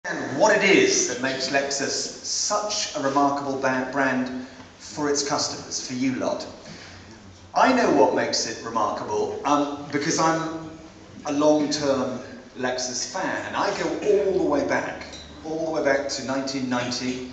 And what it is that makes Lexus such a remarkable brand for its customers, for you lot. I know what makes it remarkable because I'm a long-term Lexus fan, and I go all the way back to 1990,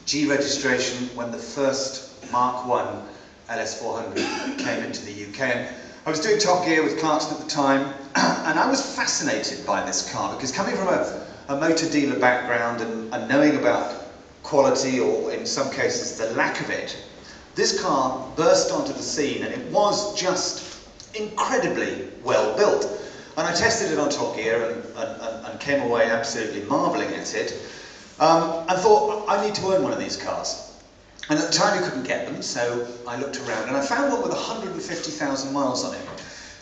G registration, when the first Mark 1 LS400 came into the UK. And I was doing Top Gear with Clarkson at the time, and I was fascinated by this car because coming from a motor dealer background and knowing about quality, or in some cases the lack of it, this car burst onto the scene and it was just incredibly well built. And I tested it on Top Gear and came away absolutely marvelling at it, and thought, I need to own one of these cars. And at the time you couldn't get them, so I looked around and I found one with 150,000 miles on it.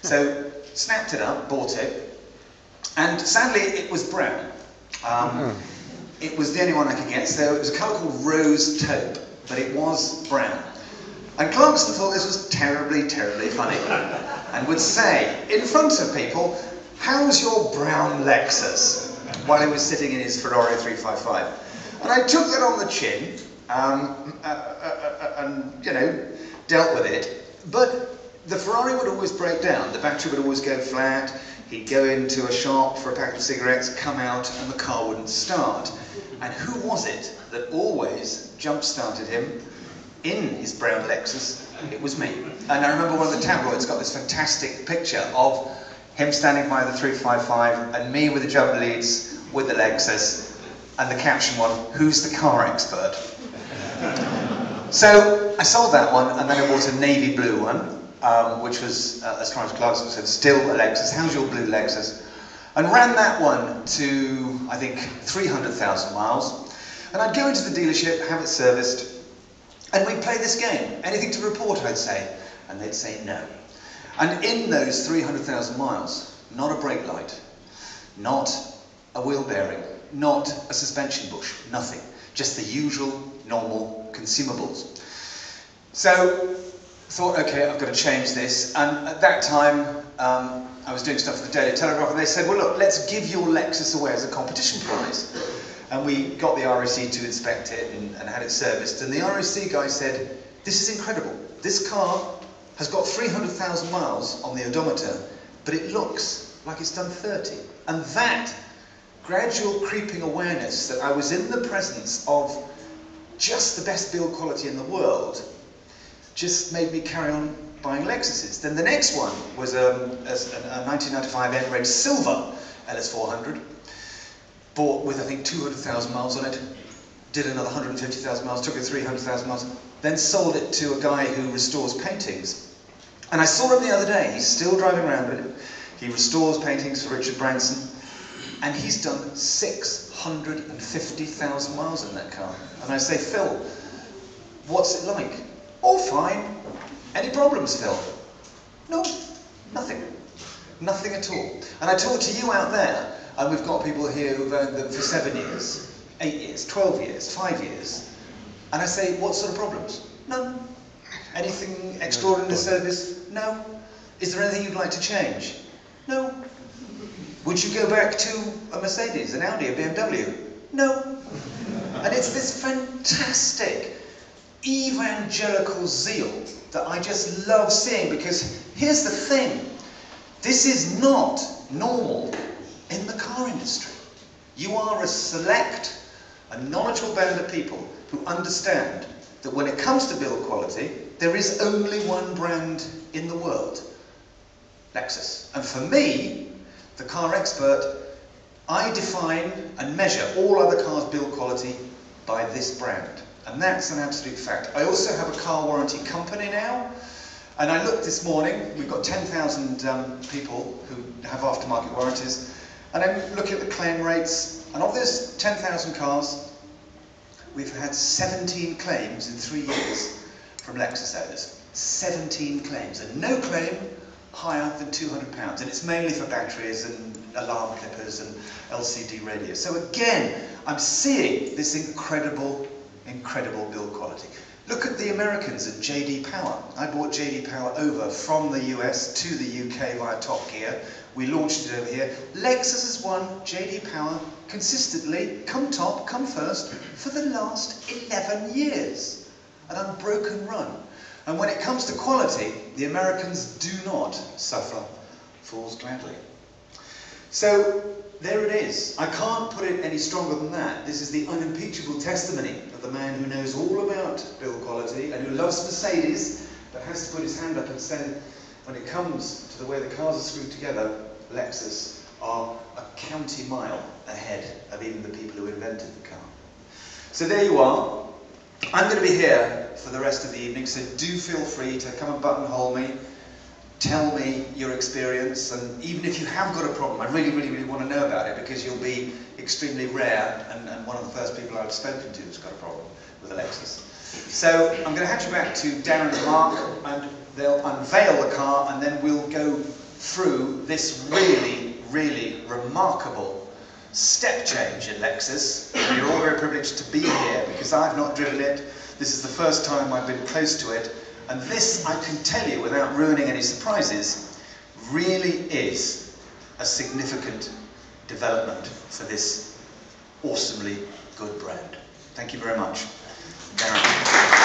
So snapped it up, bought it, and sadly it was brown. It was the only one I could get, so it was a colour called Rose Taupe, but it was brown. And Clarkson thought this was terribly, terribly funny, and would say, in front of people, "How's your brown Lexus?" while he was sitting in his Ferrari 355. And I took that on the chin, and, you know, dealt with it. But the Ferrari would always break down, the battery would always go flat, he'd go into a shop for a pack of cigarettes, come out, and the car wouldn't start. And who was it that always jump-started him in his brown Lexus? It was me. And I remember one of the tabloids got this fantastic picture of him standing by the 355 and me with the jump leads with the Lexus, and the caption was, "Who's the car expert?" So I sold that one, and then I bought a navy blue one, which was, as far as Clarkson said, still a Lexus. "How's your blue Lexus?" And ran that one to, I think, 300,000 miles. And I'd go into the dealership, have it serviced, and we'd play this game. "Anything to report?" I'd say. And they'd say no. And in those 300,000 miles, not a brake light, not a wheel bearing, not a suspension bush, nothing. Just the usual, normal consumables. So, thought, okay, I've got to change this. And at that time, I was doing stuff for the Daily Telegraph, and they said, well, look, let's give your Lexus away as a competition prize. And we got the RAC to inspect it and had it serviced. And the RAC guy said, this is incredible. This car has got 300,000 miles on the odometer, but it looks like it's done 30. And that gradual creeping awareness that I was in the presence of just the best build quality in the world just made me carry on buying Lexuses. Then the next one was a 1995 N-Red Silver LS400, bought with I think 200,000 miles on it, did another 150,000 miles, took it 300,000 miles, then sold it to a guy who restores paintings. And I saw him the other day, he's still driving around with it. He restores paintings for Richard Branson, and he's done 650,000 miles in that car. And I say, "Phil, what's it like?" "Oh, fine." "Any problems, Phil?" "No, nothing. Nothing at all." And I talk to you out there, and we've got people here who've owned them for 7 years, 8 years, 12 years, 5 years. And I say, "What sort of problems?" "None." "Anything extraordinary in the service?" "No." "Is there anything you'd like to change?" "No." "Would you go back to a Mercedes, an Audi, a BMW?" "No." And it's this fantastic evangelical zeal that I just love seeing, because here's the thing, this is not normal in the car industry. You are a select, a knowledgeable band of people who understand that when it comes to build quality, there is only one brand in the world, Lexus. And for me, the car expert, I define and measure all other cars' build quality by this brand. And that's an absolute fact. I also have a car warranty company now. And I looked this morning, we've got 10,000 people who have aftermarket warranties. And I'm looking at the claim rates. And of those 10,000 cars, we've had 17 claims in 3 years from Lexus owners. 17 claims, and no claim higher than £200. And it's mainly for batteries and alarm clippers and LCD radios. So again, I'm seeing this incredible, incredible build quality. Look at the Americans at J.D. Power. I brought J.D. Power over from the US to the UK via Top Gear. We launched it over here. Lexus has won J.D. Power consistently, come top, come first, for the last 11 years. An unbroken run. And when it comes to quality, the Americans do not suffer fools gladly. So, there it is. I can't put it any stronger than that. This is the unimpeachable testimony of the man who knows all about build quality and who loves Mercedes, but has to put his hand up and say, when it comes to the way the cars are screwed together, Lexus are a county mile ahead of even the people who invented the car. So there you are. I'm going to be here for the rest of the evening, so do feel free to come and buttonhole me. Tell me your experience, and even if you have got a problem, I really, really, really want to know about it, because you'll be extremely rare and one of the first people I've spoken to who's got a problem with a Lexus. So I'm going to hand you back to Darren and Mark, and they'll unveil the car, and then we'll go through this really, really remarkable step change in Lexus. And you're all very privileged to be here, because I've not driven it. This is the first time I've been close to it. And this, I can tell you without ruining any surprises, really is a significant development for this awesomely good brand. Thank you very much. Darren.